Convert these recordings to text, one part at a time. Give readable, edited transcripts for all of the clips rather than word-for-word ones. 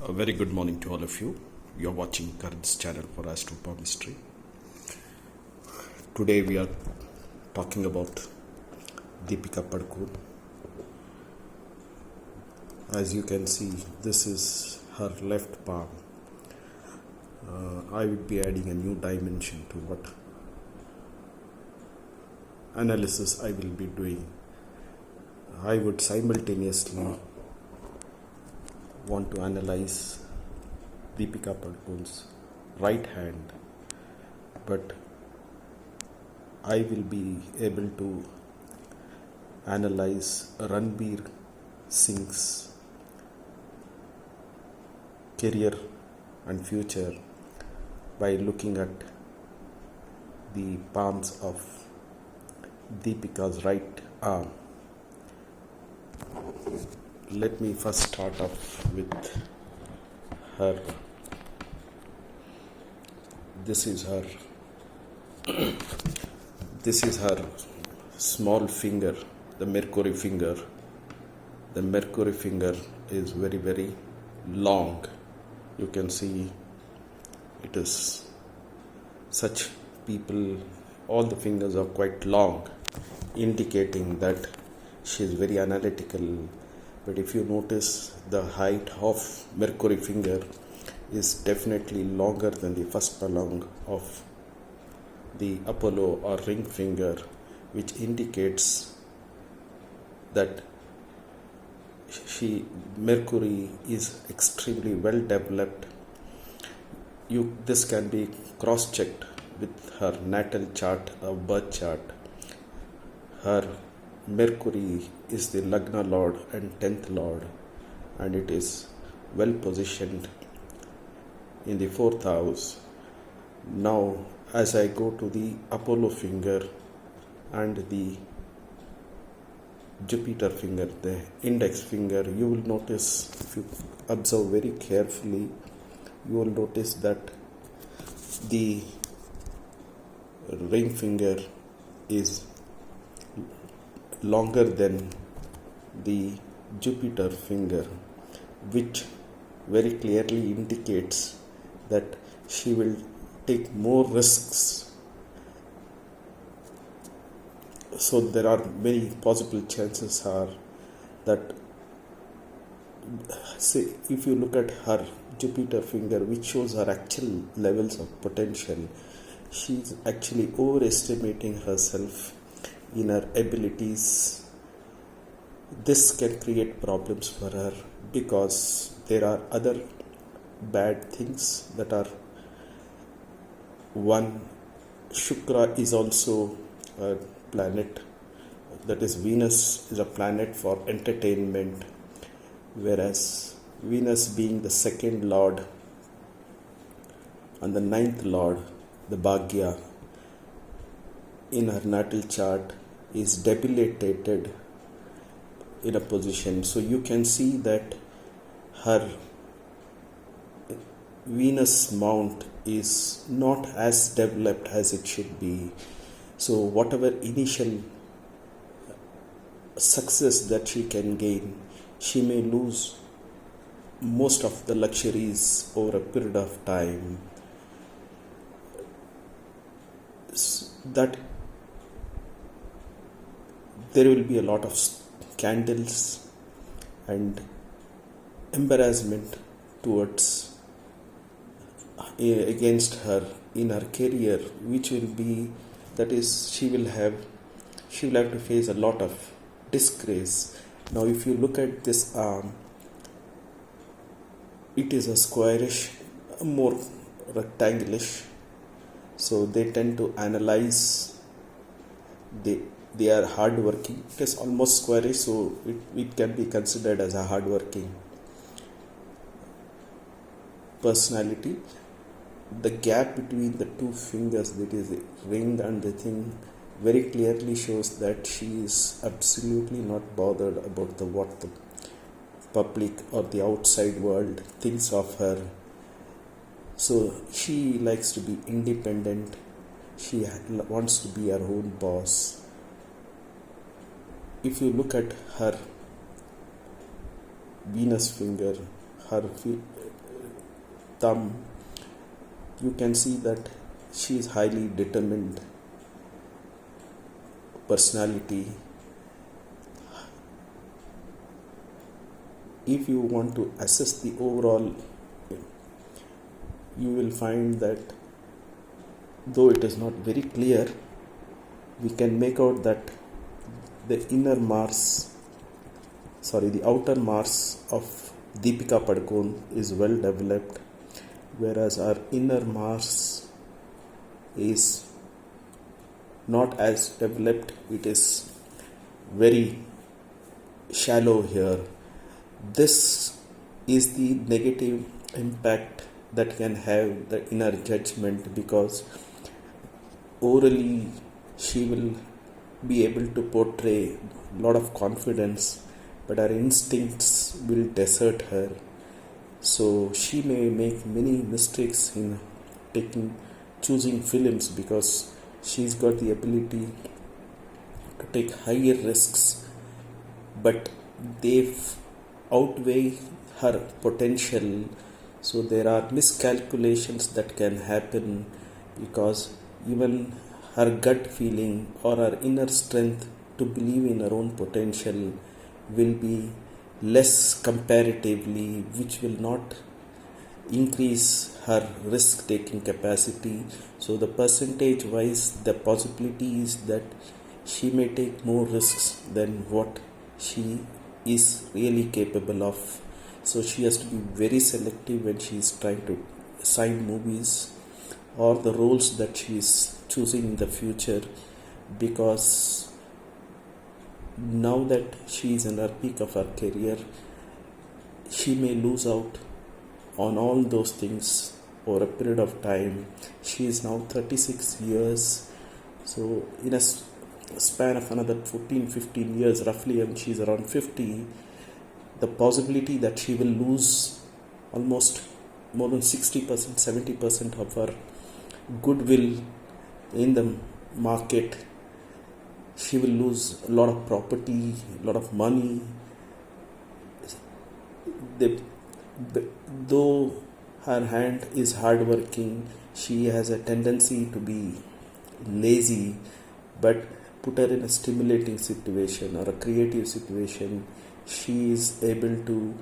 A very good morning to all of you. You are watching Karan's channel for Palmistry. Today we are talking about Deepika Pa. As you can see, this is her left palm. I would be adding a new dimension to what analysis I will be doing. I would simultaneously want to analyze Deepika Padukone's right hand, but I will be able to analyze Ranveer Singh's career and future by looking at the palms of Deepika's right arm. Let me first start off with her. This is her small finger, the mercury finger. The mercury finger is very, very long. You can see it is such people, all the fingers are quite long, indicating that she is very analytical. But if you notice, the height of mercury finger is definitely longer than the first palm of the Apollo or ring finger, which indicates that Mercury is extremely well developed. This can be cross-checked with her natal chart or birth chart. Her Mercury is the Lagna Lord and 10th Lord, and it is well positioned in the 4th house. Now, as I go to the Apollo finger and the Jupiter finger, the index finger, you will notice, if you observe very carefully, you will notice that the ring finger is longer than the Jupiter finger, which very clearly indicates that she will take more risks. So there are many possible chances are that, say, if you look at her Jupiter finger, which shows her actual levels of potential, she is actually overestimating herself in her abilities. This can create problems for her because there are other bad things that are. One, Shukra is also a planet, that is, Venus is a planet for entertainment, whereas Venus, being the 2nd Lord and the 9th Lord, the Bhagya, in her natal chart is debilitated in a position. So you can see that her Venus mount is not as developed as it should be. So whatever initial success that she can gain, she may lose most of the luxuries over a period of time. That there will be a lot of scandals and embarrassment towards against her in her career, which will be, that is, she will have to face a lot of disgrace. Now, if you look at this arm, it is a squarish, more rectangleish. So they tend to analyze. They are hardworking. It is almost squarish, so it can be considered as a hardworking personality. The gap between the two fingers, that is the ring and the thing, very clearly shows that she is absolutely not bothered about what the public or the outside world thinks of her. So she likes to be independent. She wants to be her own boss. If you look at her Venus finger, her thumb, you can see that she is highly determined personality. If you want to assess the overall, you will find that though it is not very clear, we can make out that the outer Mars of Deepika Padukone is well developed, whereas our inner Mars is not as developed. It is very shallow here. This is the negative impact that can have the inner judgment, because orally she will be able to portray a lot of confidence, but her instincts will desert her. So she may make many mistakes in choosing films, because she's got the ability to take higher risks, but they outweigh her potential. So there are miscalculations that can happen, because even her gut feeling or her inner strength to believe in her own potential will be less comparatively, which will not increase her risk taking capacity. So the percentage wise, the possibility is that she may take more risks than what she is really capable of. So she has to be very selective when she is trying to sign movies or the roles that she is choosing in the future, because now that she is in her peak of her career, she may lose out on all those things over a period of time. She is now 36 years, so in a span of another 14-15 years roughly, and she is around 50, the possibility that she will lose almost more than 60%, 70% of her goodwill in the market. She will lose a lot of property, a lot of money. Though her hand is hardworking, she has a tendency to be lazy, but put her in a stimulating situation or a creative situation, she is able to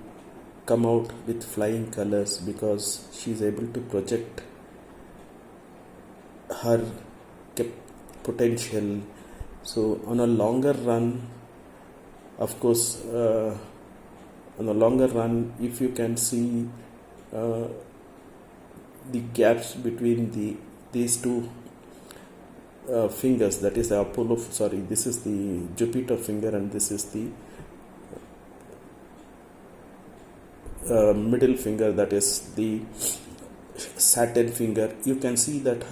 come out with flying colors, because she is able to project her potential. So on a longer run, of course, if you can see the gaps between these two fingers, that is the this is the Jupiter finger and this is the middle finger, that is the Saturn finger. You can see that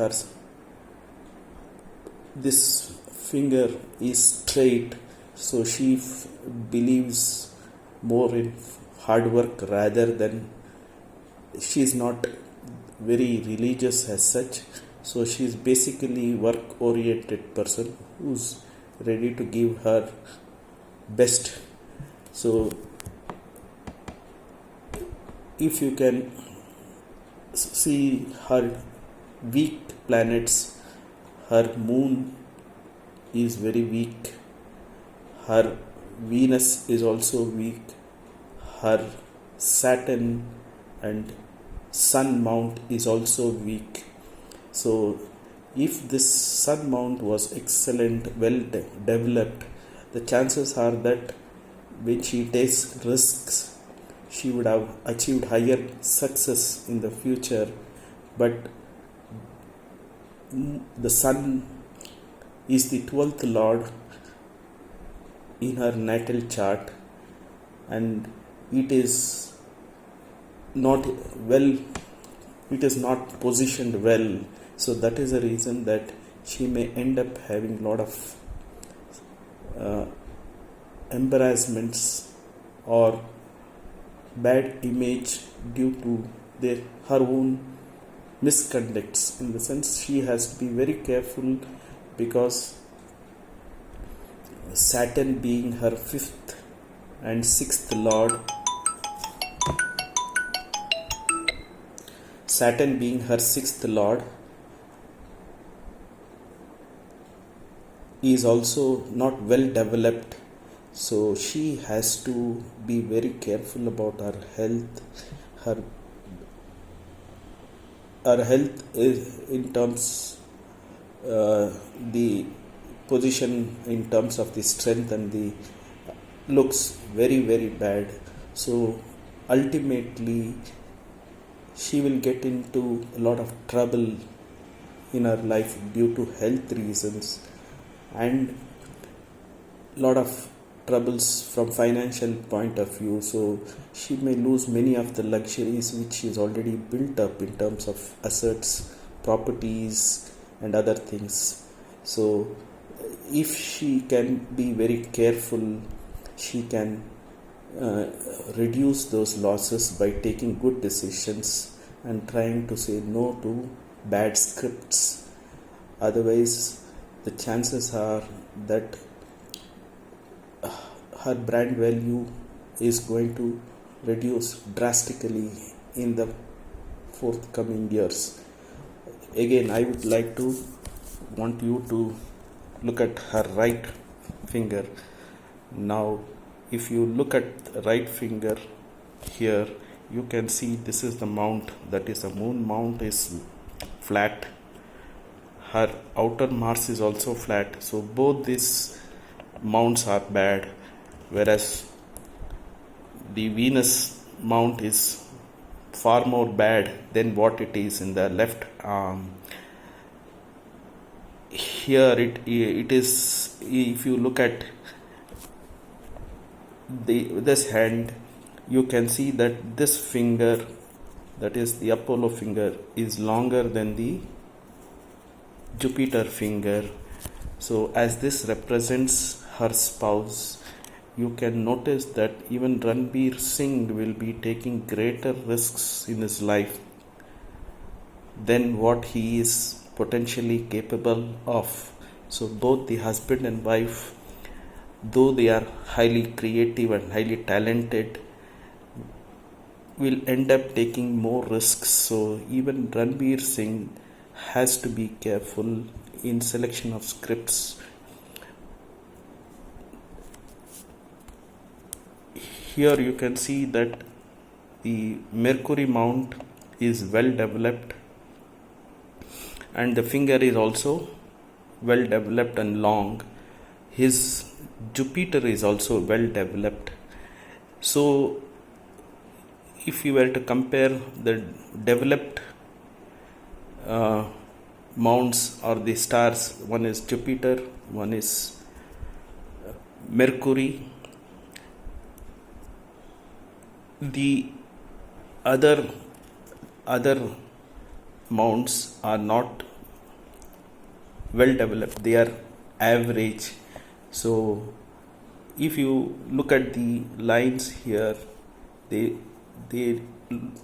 this finger is straight, so she believes more in hard work rather than, she is not very religious as such, so she is basically work oriented person who's ready to give her best. So if you can see her weak planets, her moon is very weak, her Venus is also weak, her Saturn and Sun mount is also weak. So if this Sun mount was excellent, well developed, the chances are that when she takes risks, she would have achieved higher success in the future. But the Sun is the 12th lord in her natal chart, and it is not positioned well. So that is the reason that she may end up having a lot of embarrassments or bad image due to her own misconducts. In the sense, she has to be very careful, because Saturn being her 5th and 6th lord, Saturn being her sixth lord is also not well developed, so she has to be very careful about her health. Her health is in terms the position in terms of the strength and the looks very very bad. So ultimately she will get into a lot of trouble in her life due to health reasons, and lot of troubles from financial point of view. So she may lose many of the luxuries which she is already built up in terms of assets, properties and other things. So if she can be very careful, she can reduce those losses by taking good decisions and trying to say no to bad scripts. Otherwise the chances are that her brand value is going to reduce drastically in the forthcoming years. Again, I would like to want you to look at her right finger. Now if you look at the right finger here, you can see this is the mount, that is the moon mount is flat. Her outer Mars is also flat, so both these mounts are bad, whereas the Venus mount is far more bad than what it is in the left arm. Here it is, if you look at this hand, you can see that this finger, that is the Apollo finger, is longer than the Jupiter finger. So as this represents her spouse, you can notice that even Ranveer Singh will be taking greater risks in his life than what he is potentially capable of. So both the husband and wife, though they are highly creative and highly talented, will end up taking more risks. So even Ranveer Singh has to be careful in selection of scripts. Here you can see that the Mercury mount is well developed and the finger is also well developed and long. His Jupiter is also well developed. So if you were to compare the developed mounts or the stars, one is Jupiter, one is Mercury, the other mounts are not well developed, they are average. So if you look at the lines here, they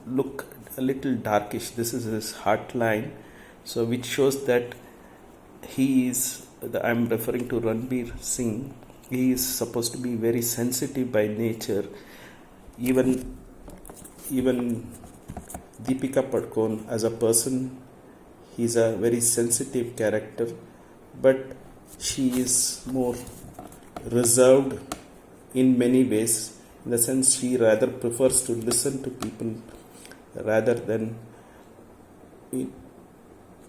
look a little darkish. This is his heart line, so which shows that he is, I'm referring to Ranveer Singh, he is supposed to be very sensitive by nature. Even Deepika Pa as a person, he is a very sensitive character, but she is more reserved in many ways, in the sense she rather prefers to listen to people rather than.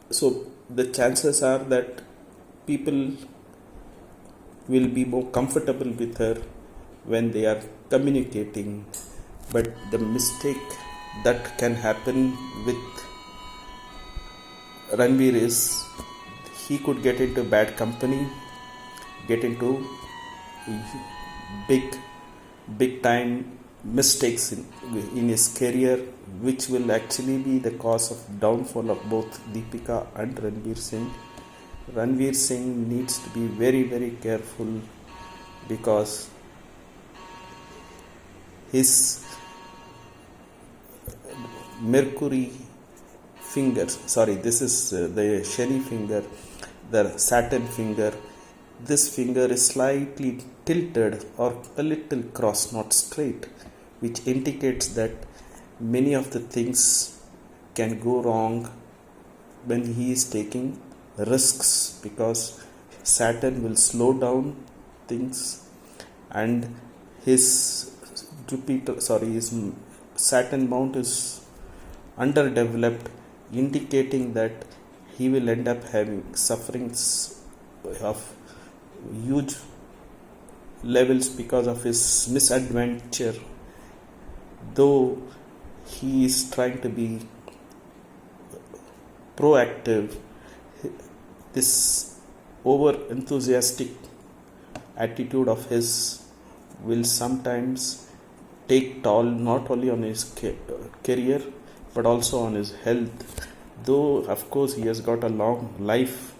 So the chances are that people will be more comfortable with her when they are communicating. But the mistake that can happen with Ranveer is he could get into bad company, get into big time mistakes in his career, which will actually be the cause of downfall of both Deepika and Ranveer Singh. Ranveer Singh needs to be very very careful, because his Mercury finger, this is the Shani finger, the Saturn finger. This finger is slightly tilted or a little cross, not straight, which indicates that many of the things can go wrong when he is taking risks, because Saturn will slow down things, and his his Saturn mount is underdeveloped, indicating that he will end up having sufferings of huge levels because of his misadventure. Though he is trying to be proactive, this over enthusiastic attitude of his will sometimes take toll not only on his career but also on his health. Though of course he has got a long life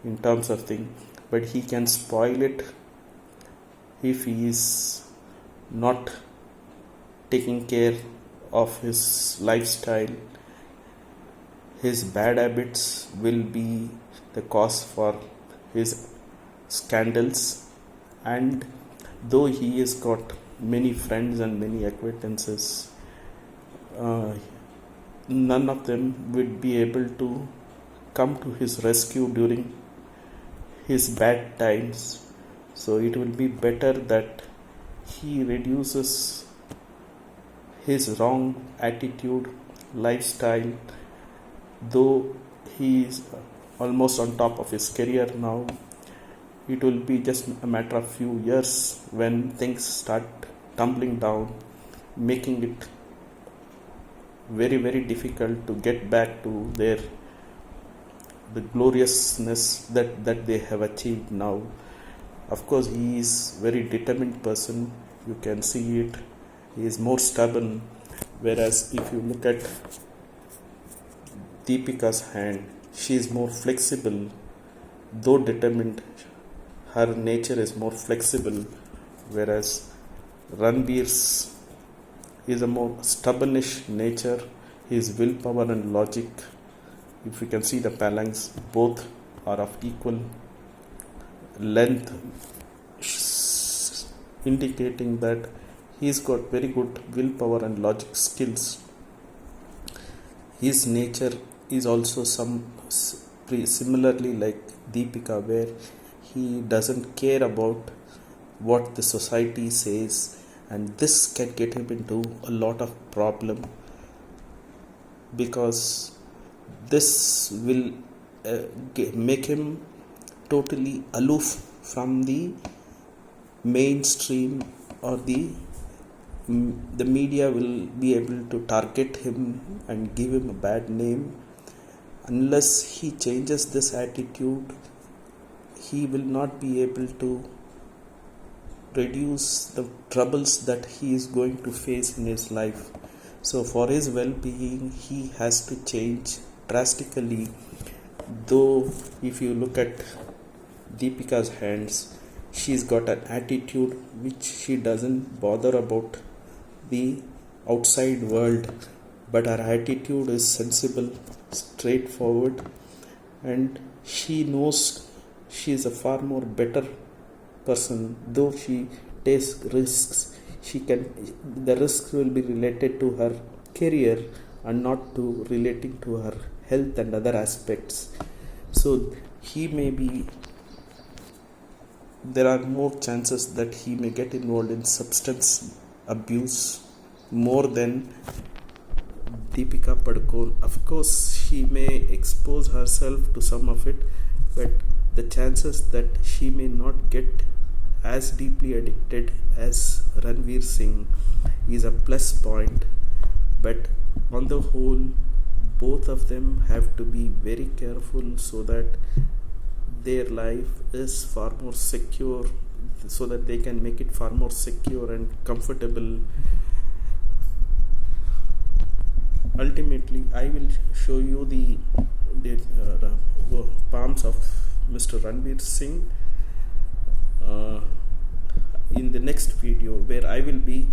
in terms of thing, but he can spoil it if he is not taking care of his lifestyle. His bad habits will be the cause for his scandals, and though he has got many friends and many acquaintances, none of them would be able to come to his rescue during his bad times. So it will be better that he reduces his wrong attitude, lifestyle. Though he is almost on top of his career now, it will be just a matter of few years when things start tumbling down, making it very, very difficult to get back to the gloriousness that they have achieved now. Of course, he is very determined person. You can see it. He is more stubborn. Whereas if you look at Deepika's hand, she is more flexible. Though determined, her nature is more flexible. Whereas Ranveer's is a more stubbornish nature. His willpower and logic, if you can see the phalanx, both are of equal length, indicating that he's got very good willpower and logic skills. His nature is also similarly like Deepika, where he doesn't care about what the society says, and this can get him into a lot of problem, because this will make him totally aloof from the mainstream, or the media will be able to target him and give him a bad name. Unless he changes this attitude, he will not be able to reduce the troubles that he is going to face in his life. So for his well-being, he has to change drastically. Though if you look at Deepika's hands, she's got an attitude which she doesn't bother about the outside world, but her attitude is sensible, straightforward, and she knows she is a far more better person. Though she takes risks, the risks will be related to her career and not to relating to her health and other aspects. So there are more chances that he may get involved in substance abuse more than Deepika Padukone. Of course, she may expose herself to some of it, but the chances that she may not get as deeply addicted as Ranveer Singh is a plus point. But on the whole, both of them have to be very careful so that their life is far more secure, so that they can make it far more secure and comfortable. Ultimately, I will show you the palms of Mr. Ranveer Singh in the next video, where I will be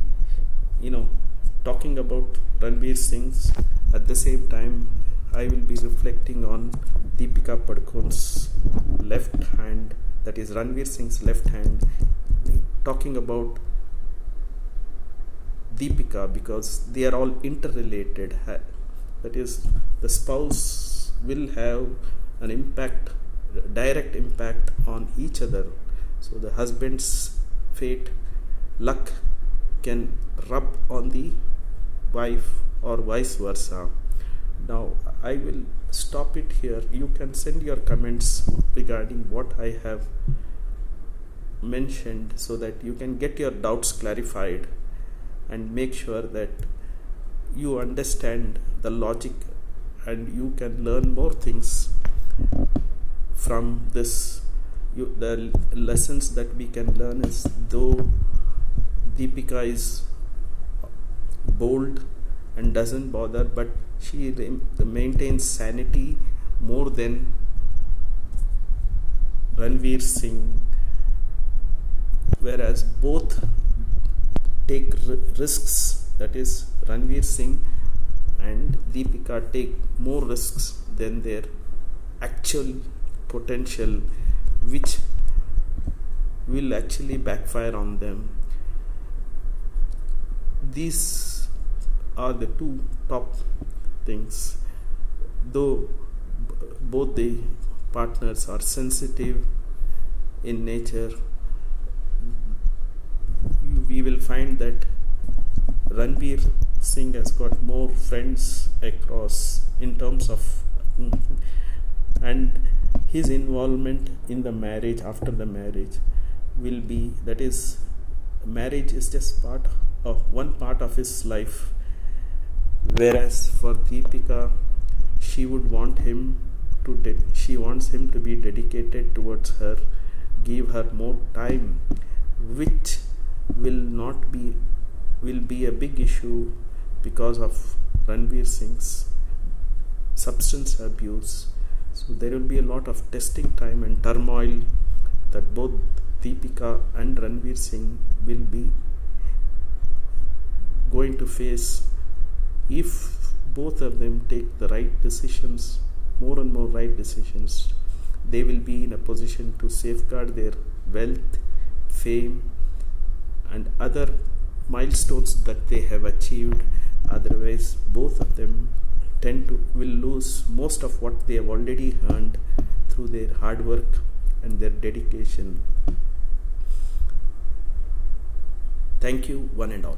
talking about Ranveer Singh's. At the same time, I will be reflecting on Deepika Padukone's left hand, that is Ranveer Singh's left hand, talking about Deepika, because they are all interrelated. that is, the spouse will have an impact, direct impact on each other. So the husband's fate, luck can rub on the wife or vice versa. Now I will stop it here. You can send your comments regarding what I have mentioned so that you can get your doubts clarified and make sure that you understand the logic and you can learn more things from this. The lessons that we can learn is, though Deepika is bold and doesn't bother, but she maintains sanity more than Ranveer Singh, whereas both take risks. That is, Ranveer Singh and Deepika take more risks than their actual potential, which will actually backfire on them. These are the two top things. Though both the partners are sensitive in nature, we will find that Ranveer Singh has got more friends across in terms of and his involvement in the marriage, after the marriage, will be, that is, marriage is just one part of his life, whereas for Deepika, she wants him to be dedicated towards her, give her more time, which will be a big issue because of Ranveer Singh's substance abuse. So there will be a lot of testing time and turmoil that both Deepika and Ranveer Singh will be going to face. If both of them take the right decisions, more and more right decisions, they will be in a position to safeguard their wealth, fame, and other milestones that they have achieved. Otherwise, both of them will lose most of what they have already earned through their hard work and their dedication. Thank you, one and all.